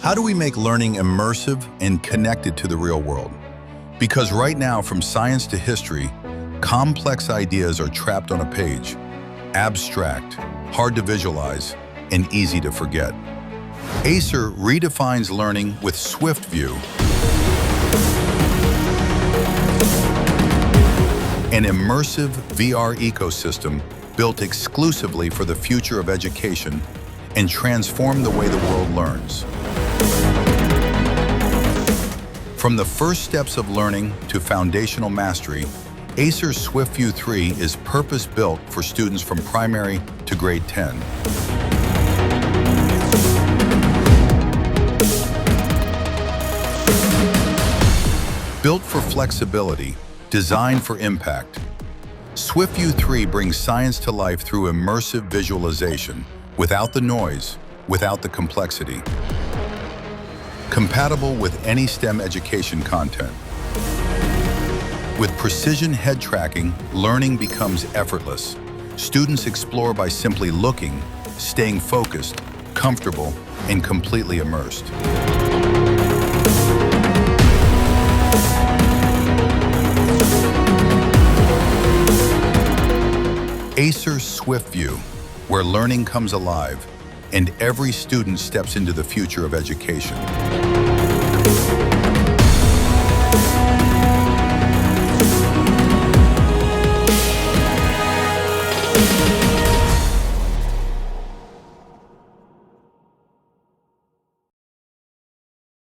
How do we make learning immersive and connected to the real world? Because right now, from science to history, complex ideas are trapped on a page, abstract, hard to visualize, and easy to forget. Acer redefines learning with SwiftView, an immersive VR ecosystem built exclusively for the future of education and transform the way the world learns. From the first steps of learning to foundational mastery, Acer SwiftView 3 is purpose-built for students from primary to grade 10. Built for flexibility, designed for impact, SwiftView 3 brings science to life through immersive visualization, without the noise, without the complexity. Compatible with any STEM education content. With precision head tracking, learning becomes effortless. Students explore by simply looking, staying focused, comfortable, and completely immersed. Acer SwiftView, where learning comes alive and every student steps into the future of education.